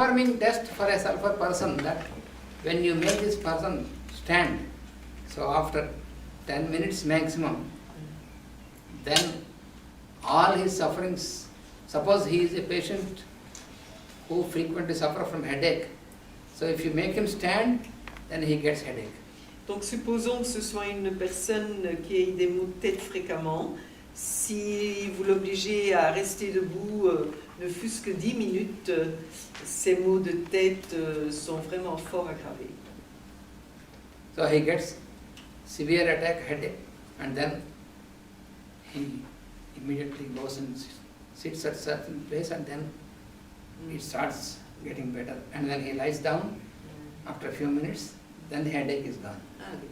performing test for a sulfur person that when you make this person stand, so after 10 minutes maximum, then all his sufferings, suppose he is a patient who frequently suffers from headache, so if you make him stand, then he gets headache. Donc supposons que ce soit une personne qui ait des maux de tête fréquemment. Si vous l'obligez à rester debout ne fût-ce que 10 minutes, ces maux de tête sont vraiment fort aggravés. So he gets severe attack, headache, and then he immediately goes and sits at certain place, and then it starts getting better. And then he lies down after a few minutes, then the headache is gone. Ah, oui.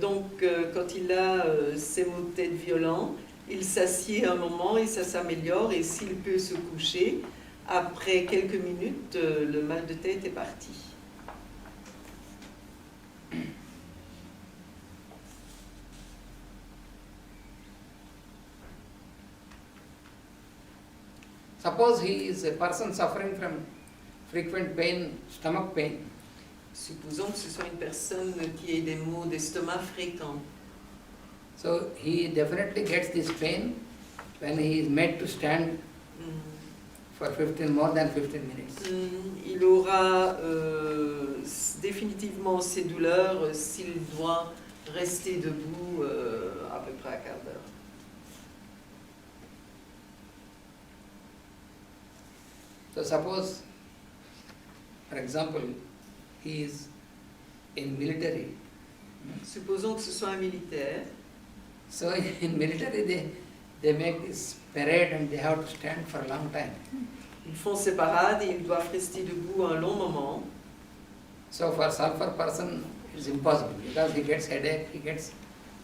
Donc, quand il a ces maux de tête violents, il s'assied un moment et ça s'améliore. Et s'il peut se coucher, après quelques minutes, le mal de tête est parti. Suppose he is a person suffering from frequent pain, stomach pain. Supposons que ce soit une personne qui ait des maux d'estomac fréquents. So he definitely gets this pain when he is made to stand for more than 15 minutes. Il aura définitivement ces douleurs s'il doit rester debout à peu près un quart d'heure. So suppose, for example, he is in military. Supposons que ce soit un militaire. So in military they make this parade and they have to stand for a long time. Ils font ces parades et ils doivent rester debout un long moment. So for sulfur person it's impossible because he gets headache, he gets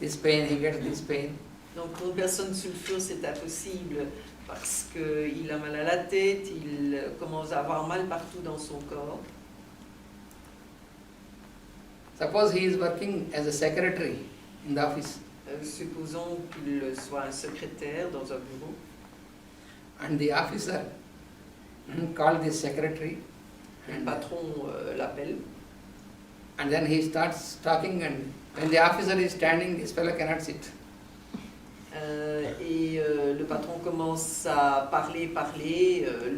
this pain, he gets this pain. Donc pour une personne sulfure c'est impossible parce qu'il a mal à la tête, il commence à avoir mal partout dans son corps. Suppose he is working as a secretary in the office. Supposons qu'il soit un secrétaire dans un bureau. And the officer called this secretary. Le patron l'appelle. And then he starts talking, and when the officer is standing, this fellow cannot sit. Le patron commence à parler,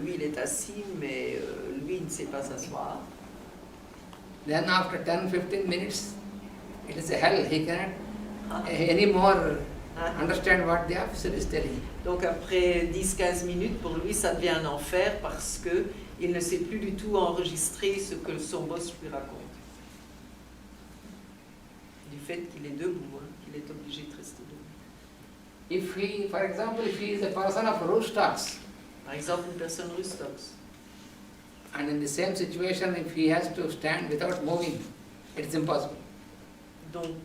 lui il est assis, mais lui il ne sait pas s'asseoir. Then after 10-15 minutes, it is a hell. He cannot anymore understand what the officer is telling. Donc après 10-15 minutes, pour lui ça devient un enfer parce que il ne sait plus du tout enregistrer ce que son boss lui raconte. Du fait qu'il est debout, qu'il est obligé de rester debout. If he, for example, if he is a person of Rostox, Par exemple, une personne Rustox, and in the same situation, if he has to stand without moving, it's impossible. donc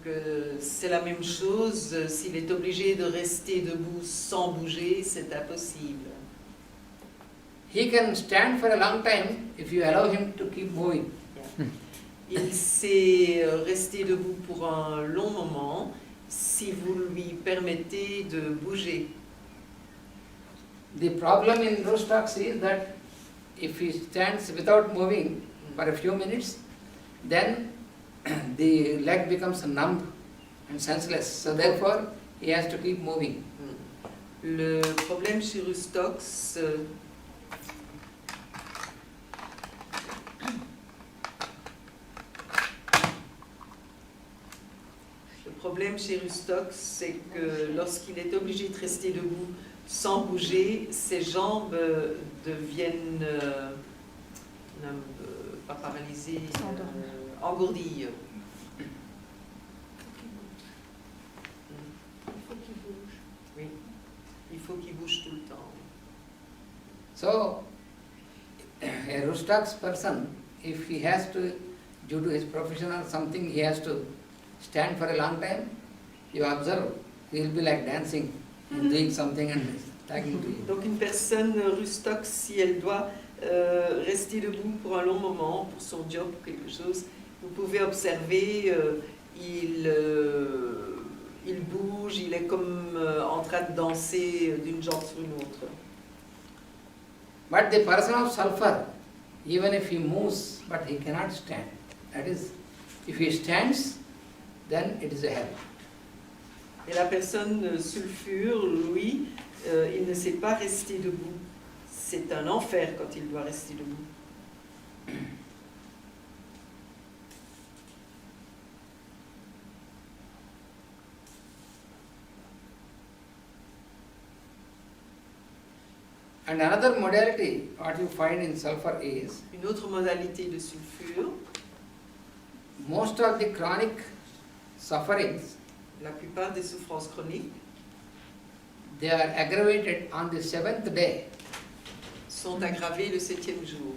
c'est la même chose, s'il est obligé de rester debout sans bouger, c'est impossible. He can stand for a long time if you allow him to keep moving. Il sait rester debout pour un long moment si vous lui permettez de bouger. The problem in Rostox is that if he stands without moving for a few minutes, then the leg becomes numb and senseless. So therefore, he has to keep moving. Le problème chez Rustox, c'est que lorsqu'il est obligé de rester debout sans bouger, ses jambes deviennent pas paralysées, engourdies. Oui, il faut qu'il bouge tout le temps. So, a Rostox person, if he has to, due to his profession or something, he has to stand for a long time, you observe, he will be like dancing, doing something and talking to you. Donc une personne Rustox, si elle doit rester debout pour un long moment, pour son job ou quelque chose, vous pouvez observer, il bouge, il est comme en train de danser d'une jambe sur une autre. But the person of sulfur, even if he moves, but he cannot stand. That is, if he stands, then it is a hell. Et la personne sulfure, lui, il ne sait pas rester debout. C'est un enfer quand il doit rester debout. And another modality, what you find in sulfur is, Une autre modalité de sulfure, most of the chronic sufferings, la plupart des souffrances chroniques they are aggravated on the 7th day. sont aggravées le 7e jour.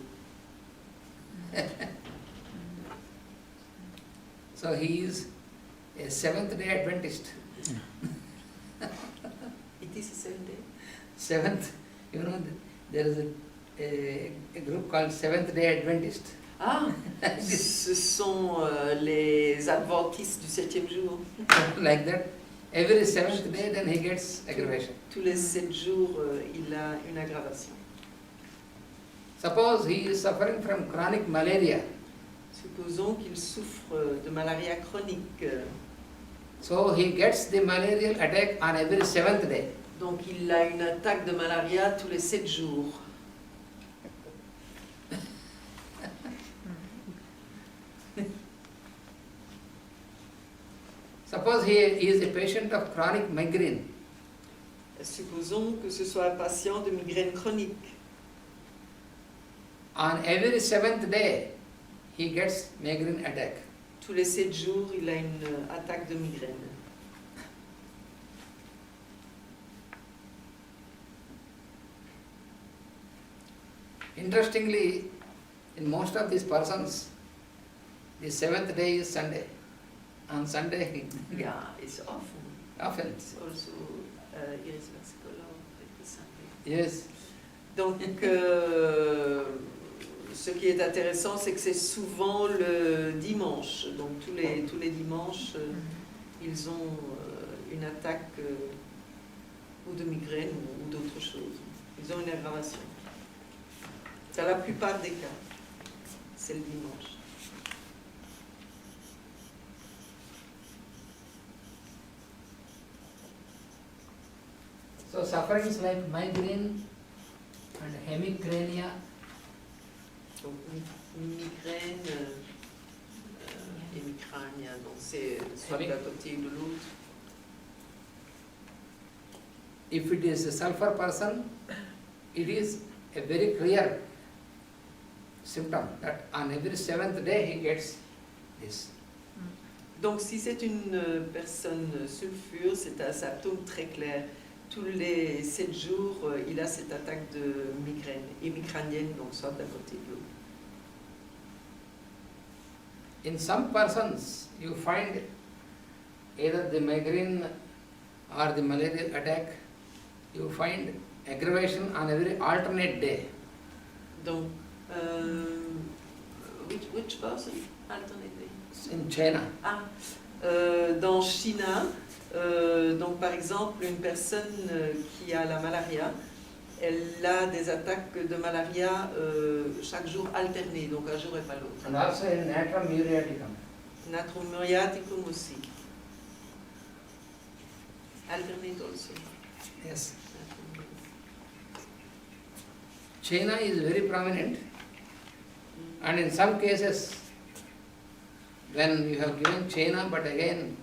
So he is a 7th day Adventist. It is a 7th day. 7th, you know, there is a group called 7th day Adventist. Ah, ce sont les adventistes du 7e jour. Like that, every 7th day then he gets aggravation. Tous les 7 jours, il a une aggravation. Suppose he is suffering from chronic malaria. Supposons qu'il souffre de malaria chronique. So he gets the malarial attack on every 7th day. Donc il a une attaque de malaria tous les 7 jours. Suppose he is a patient of chronic migraine. Supposons que ce soit un patient de migraine chronique. On every 7th day, he gets migraine attack. Tous les 7 jours, il a une attaque de migraine. Interestingly, in most of these persons, the 7th day is Sunday. On Sunday, Yeah, it's often. often. It's also irresponsible avec le Sunday. Yes. Donc, ce qui est intéressant, c'est que c'est souvent le dimanche. Donc, tous les dimanches, ils ont une attaque ou de migraine ou d'autre chose. Ils ont une aggravation. Dans la plupart des cas, c'est le dimanche. So sufferings like migraine and hemicrania, Donc, migraine et migraine, donc c'est soit d'un côté ou de l'autre. if it is a sulfur person, it is a very clear symptom that on every 7th day he gets this. Donc, si c'est une personne sulfure, c'est un symptôme très clair. Tous les 7 jours, il a cette attaque de migraine, hémicranienne, donc soit d'un côté de l'autre. In some persons, you find either the migraine or the malarial attack, you find aggravation on every alternate day. Donc, which person? Alternate day. In China, Ah, dans Chine, donc par exemple, une personne qui a la malaria, elle a des attaques de malaria chaque jour alternées, donc un jour et pas l'autre. and also in natrum muriaticum. Natrum muriaticum aussi. Alternate also. Yes. China is very prominent, and in some cases, when you have given China, but again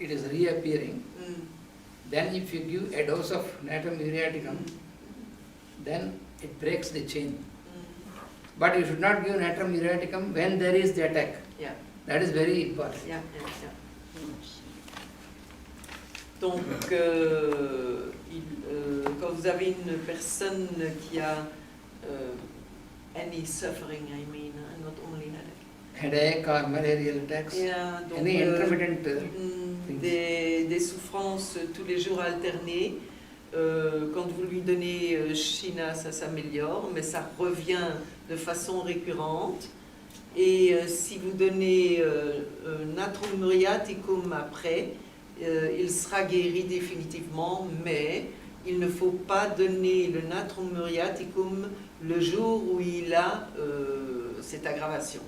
it is reappearing, then if you give a dose of natrum muriaticum, then it breaks the chain. But you should not give natrum muriaticum when there is the attack. Yeah. That is very important. Yeah. Donc, quand vous avez une personne qui a any suffering, I mean, not only Headache or malarial attacks, yeah, donc, any intermittent des souffrances tous les jours alternées. Quand vous lui donnez China, ça s'améliore, mais ça revient de façon récurrente. Et si vous donnez natrum muriaticum après, il sera guéri définitivement, mais il ne faut pas donner le natrum muriaticum le jour où il a cette aggravation.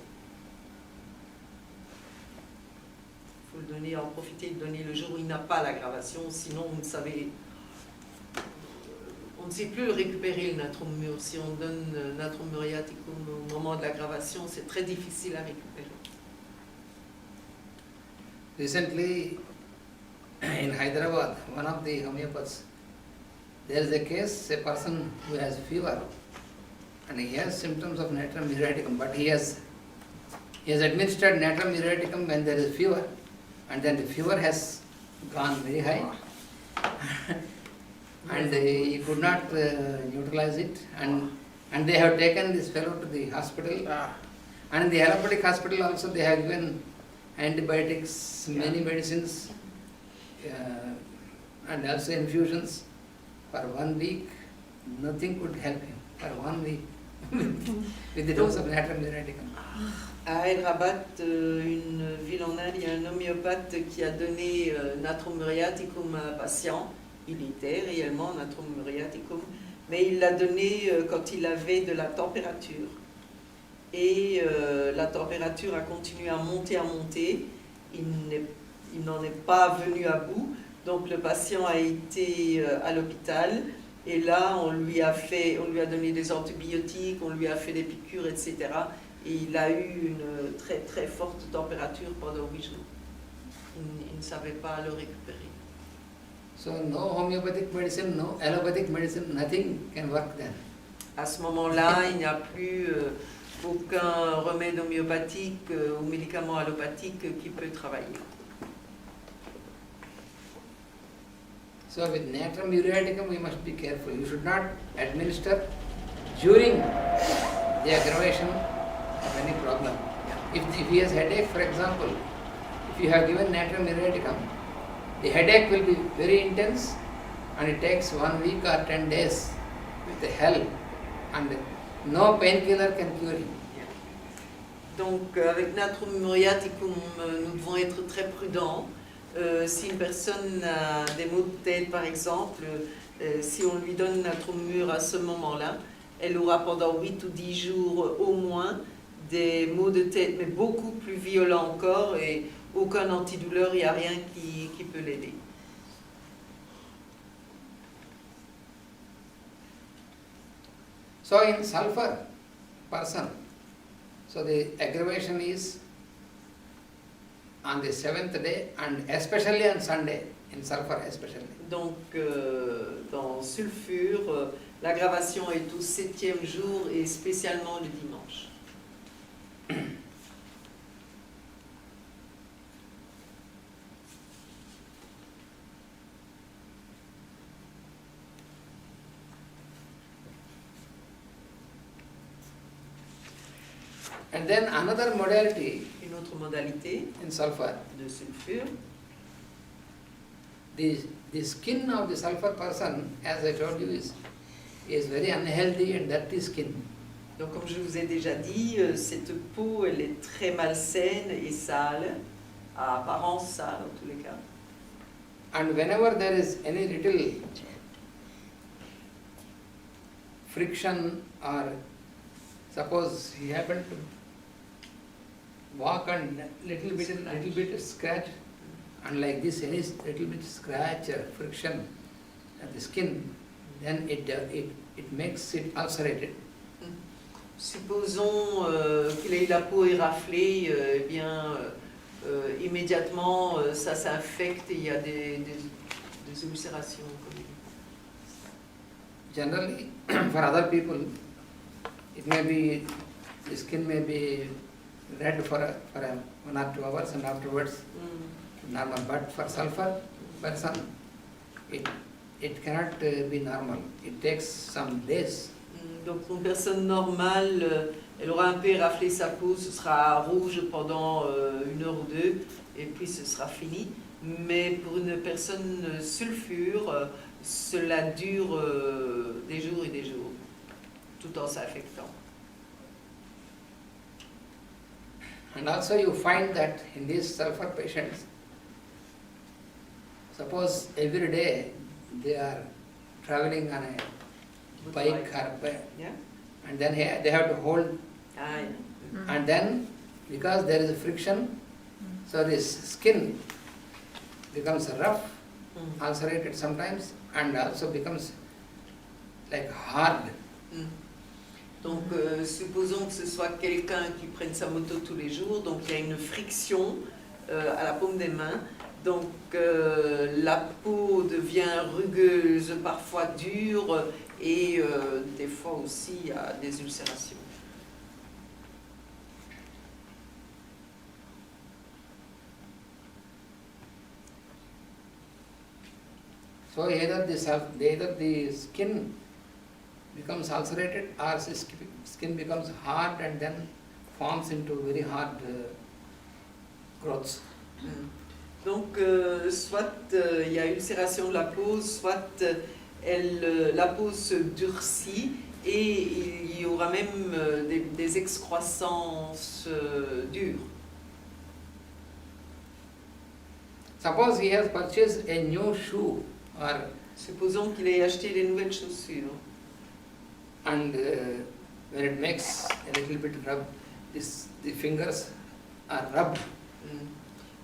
Il faut le donner, en profiter de donner le jour où il n'a pas l'aggravation, sinon vous ne savez, on ne sait plus le récupérer le natrum mur. Si on donne natrum muriaticum au moment de l'aggravation, c'est très difficile à récupérer. Recently, in Hyderabad, one of the homeopaths, there is a case, a person who has fever, and he has symptoms of natrum muriaticum, but he has administered natrum muriaticum when there is fever, and then the fever has gone very high, and he could not neutralize it, and they have taken this fellow to the hospital, and in the allopathic hospital also they have given antibiotics, many medicines, and also infusions. For 1 week, nothing could help him. For 1 week, with the dose of natrum muriaticum. À Hyderabad, une ville en Inde, il y a un homéopathe qui a donné natrum muriaticum à un patient. Il était réellement natrum muriaticum, mais il l'a donné quand il avait de la température. Et la température a continué à monter. Il n'en est pas venu à bout. Donc le patient a été à l'hôpital et là on lui a donné des antibiotiques, on lui a fait des piqûres, etc. Et il a eu une très très forte température pendant 8 jours. Il ne savait pas le récupérer. So no homeopathic medicine, no allopathic medicine, nothing can work then. À ce moment-là, il n'y a plus aucun remède homéopathique ou médicament allopathique qui peut travailler. So with natrum muriaticum we must be careful. You should not administer during the aggravation of any problem. If he has headache, for example, if you have given natrum muriaticum, the headache will be very intense and it takes 1 week or 10 days with the hell, and no painkiller can cure him. Donc avec natrum muriaticum, nous devons être très prudents. Si une personne a des maux de tête, par exemple, si on lui donne natrum mur à ce moment-là, elle aura pendant 8 ou 10 jours au moins des maux de tête, mais beaucoup plus violents encore, et aucun antidouleur, il n'y a rien qui peut l'aider. So in sulfur person, so the aggravation is on the 7th day and especially on Sunday, in sulfur especially. Donc dans sulfure, l'aggravation est au 7e jour et spécialement le dimanche. And then another modality Une autre modalité in sulfur, de sulfure, the skin of the sulfur person, as I told you, is very unhealthy and dirty skin. donc comme je vous ai déjà dit, cette peau elle est très malsaine et sale, à apparence sale en tous les cas. And whenever there is any little friction, or suppose he happened to walk and little bit scratch, and like this any little bit scratch or friction at the skin, then it makes it ulcerated. Supposons qu'il ait eu la peau éraflée, eh bien immédiatement ça s'infecte et il y a des ulcérations. Generally, for other people, it may be, the skin may be red for 1 or 2 hours and afterwards normal. But for sulfur person, it cannot be normal. It takes some days. Donc pour une personne normale, elle aura un peu éraflé sa peau, ce sera rouge pendant 1 heure ou 2 et puis ce sera fini. Mais pour une personne sulfure, cela dure des jours et des jours, tout en s'affectant. And also you find that in these sulfur patients, suppose every day they are traveling on a bike or Yeah. and then they have to hold, Ah, and then because there is a friction, so this skin becomes rough, ulcerated sometimes, and also becomes like hard. Donc, supposons que ce soit quelqu'un qui prenne sa moto tous les jours, donc il y a une friction à la paume des mains, donc la peau devient rugueuse, parfois dure, et des fois aussi il y a des ulcérations. So either the skin becomes ulcerated or skin becomes hard and then forms into very hard growths. Donc soit il y a ulcération de la peau, soit la peau se durcit et il y aura même des excroissances dures. Suppose he has purchased a new shoe or Supposons qu'il ait acheté des nouvelles chaussures. and when it makes a little bit rub, the fingers are rubbed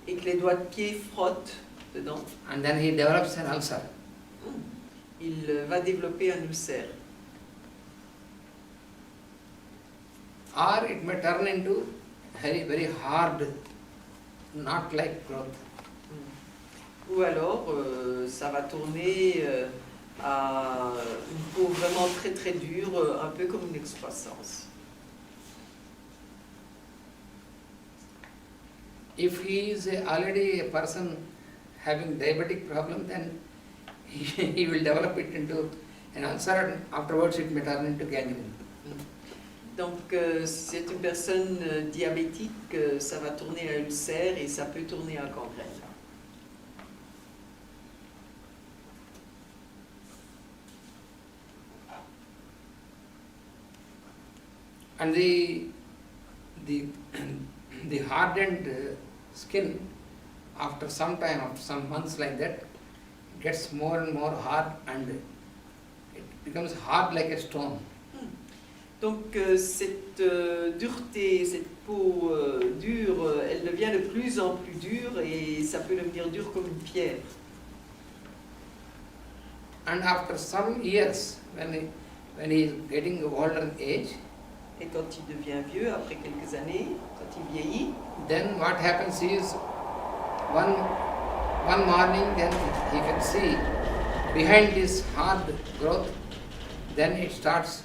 Et que les doigts de pied frottent dedans, and then he develops an ulcer. il va développer un ulcère. Or it may turn into very, very hard, not like growth. Ou alors, ça va tourner à une peau vraiment très très dure, un peu comme une excroissance. If he is already a person having diabetic problem, then he will develop it into an ulcer and afterwards it may turn into gangrene. Donc, si c'est une personne diabétique, ça va tourner à ulcère et ça peut tourner à gangrène. And the hardened skin, after some time, after some months like that, gets more and more hard and it becomes hard like a stone. Donc, cette dureté, cette peau dure, elle devient de plus en plus dure et ça peut devenir dur comme une pierre. And after some years, when he is getting older in age, Et quand il devient vieux, après quelques années, quand il vieillit, then what happens is one morning then he can see behind this hard growth, then it starts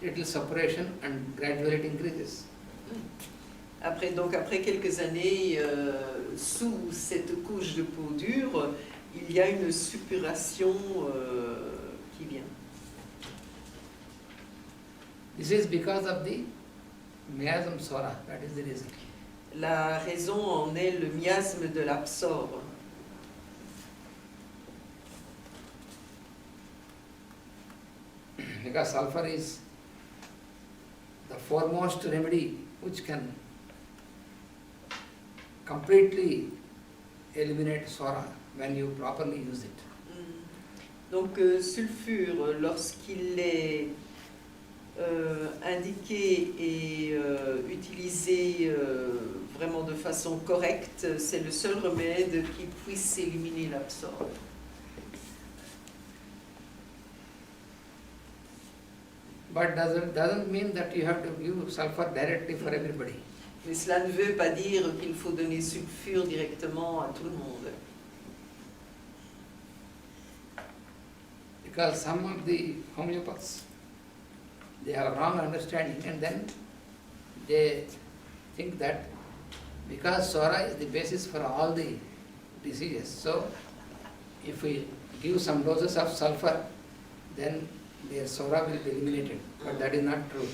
little separation and gradually it increases. après quelques années, sous cette couche de peau dure, il y a une suppuration qui vient. This is because of the miasm sora, that is the reason. La raison en est le miasme de l'absor. Because sulfur is the foremost remedy which can completely eliminate sora when you properly use it. Donc, sulfure, lorsqu'il est indiqué et utilisé vraiment de façon correcte, c'est le seul remède qui puisse éliminer l'absor. But doesn't mean that you have to give sulfur directly for everybody. Mais cela ne veut pas dire qu'il faut donner sulfure directement à tout le monde. Because some of the homeopaths, they have a wrong understanding and then they think that because sora is the basis for all the diseases, so if we give some doses of sulfur, then their sora will be eliminated. But that is not true.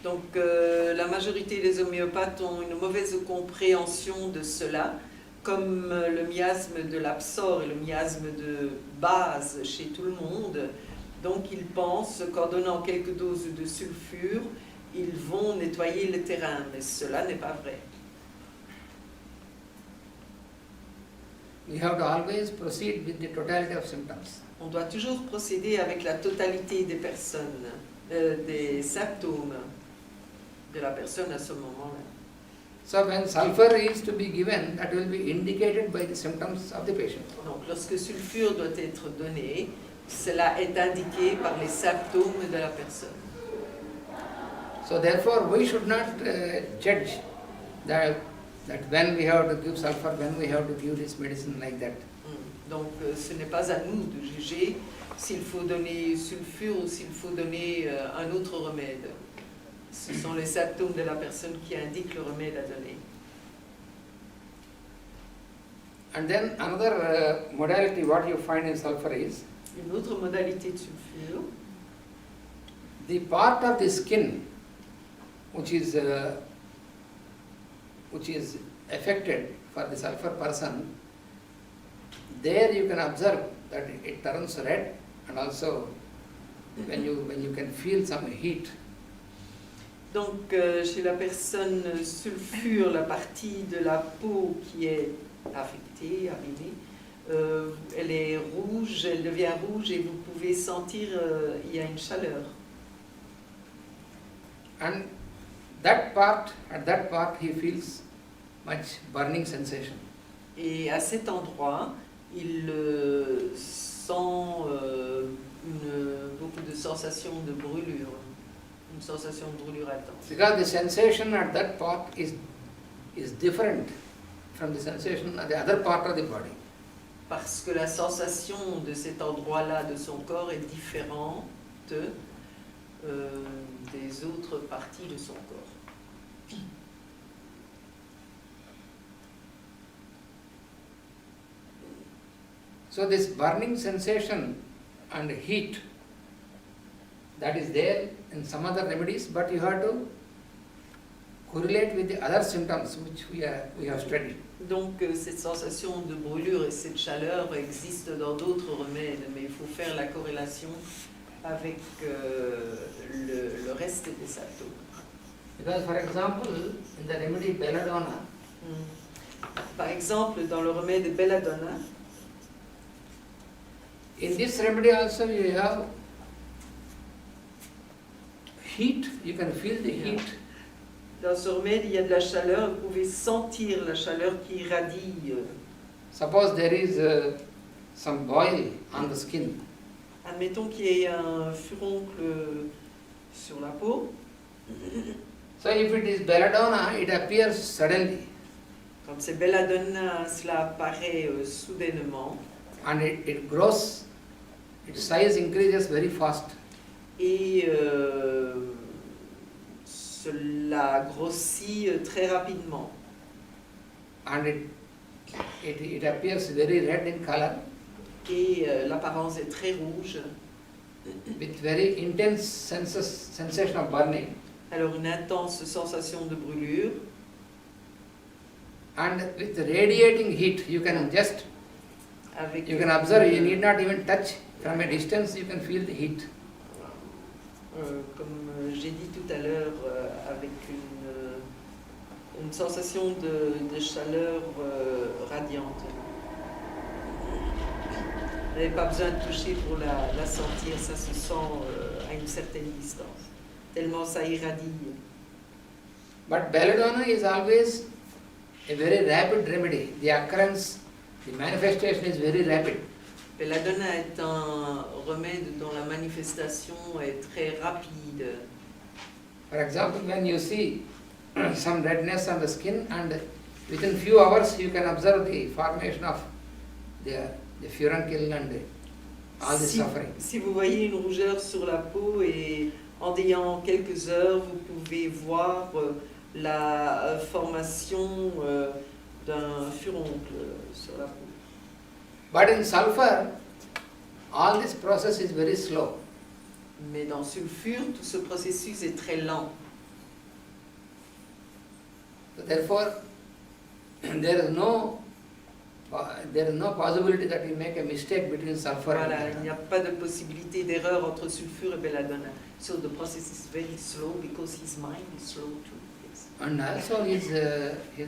Donc la majorité des homéopathes ont une mauvaise compréhension de cela, comme le miasme de l'absor et le miasme de base chez tout le monde. Donc ils pensent qu'en donnant quelques doses de sulfure, ils vont nettoyer le terrain, mais cela n'est pas vrai. We have to always proceed with the totality of symptoms. On doit toujours procéder avec la totalité des personnes, des symptômes de la personne à ce moment-là. So when sulfur is to be given, that will be indicated by the symptoms of the patient. Donc lorsque sulfure doit être donné, cela est indiqué par les symptômes de la personne. So therefore we should not judge that when we have to give sulfur, when we have to give this medicine like that. Donc ce n'est pas à nous de juger s'il faut donner sulfure ou s'il faut donner un autre remède. Ce sont les symptômes de la personne qui indiquent le remède à donner. And then another modality what you find in sulfur is Une autre modalité de sulfure, the part of the skin which is affected for the sulfur person. There you can observe that it turns red, and also when you can feel some heat. donc chez la personne sulfure, la partie de la peau qui est affectée, abîmée, elle est rouge, elle devient rouge et vous pouvez sentir il y a une chaleur. And at that part he feels much burning sensation. Et à cet endroit, il sent beaucoup de sensations de brûlure, une sensation de brûlure intense. Because the sensation at that part is different from the sensation at the other part of the body. Parce que la sensation de cet endroit-là de son corps est différente des autres parties de son corps. So this burning sensation and heat, that is there in some other remedies, but you have to correlate with the other symptoms which we have studied. Donc cette sensation de brûlure et cette chaleur existent dans d'autres remèdes, mais il faut faire la corrélation avec le reste des symptômes. Because for example, in the remedy belladonna, Par exemple, dans le remède belladonna, in this remedy also you have heat, you can feel the heat. dans ce remède, il y a de la chaleur, vous pouvez sentir la chaleur qui irradie. Suppose there is some boil on the skin. Admettons qu'il y ait un furoncle sur la peau. So if it is belladonna, it appears suddenly. Quand c'est belladonna, cela apparaît soudainement. And it grows, its size increases very fast. Et cela grossit très rapidement. And it appears very red in color, Et l'apparence est très rouge. with very intense sensation of burning. Alors une intense sensation de brûlure. And with radiating heat, you can Avec you can observe, you need not even touch. From a distance, you can feel the heat. Comme j'ai dit tout à l'heure, avec une sensation de chaleur radiante. Vous n'avez pas besoin de toucher pour la sentir, ça se sent à une certaine distance, tellement ça irradie. But belladonna is always a very rapid remedy. The occurrence, the manifestation is very rapid. Belladonna est un remède dont la manifestation est très rapide. For example, when you see some redness on the skin, and within few hours you can observe the formation of the furuncle and all the suffering. Si vous voyez une rougeur sur la peau et en ayant quelques heures, vous pouvez voir la formation d'un furoncle sur la peau. But in sulfur, all this process is very slow. Mais dans sulfure, tout ce processus est très lent. So therefore, there is no possibility that you make a mistake between sulfur and Voilà, il belladonna. n'y a pas de possibilité d'erreur entre sulfure et belladonna. So the process is very slow because his mind is slow too. Yes. And also his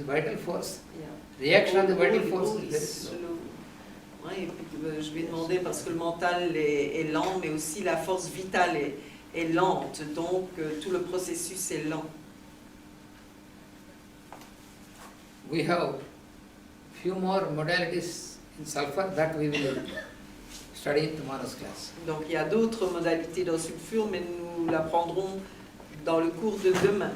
vital force, Yeah. reaction of the vital Oh, force oh, is very it's slow. slow. Ouais, et puis, je vais demander parce que le mental est lent, mais aussi la force vitale est lente, donc tout le processus est lent. We have few more modalities in sulfur that we will study in tomorrow's class. Donc il y a d'autres modalités dans sulfure, mais nous l'apprendrons dans le cours de demain.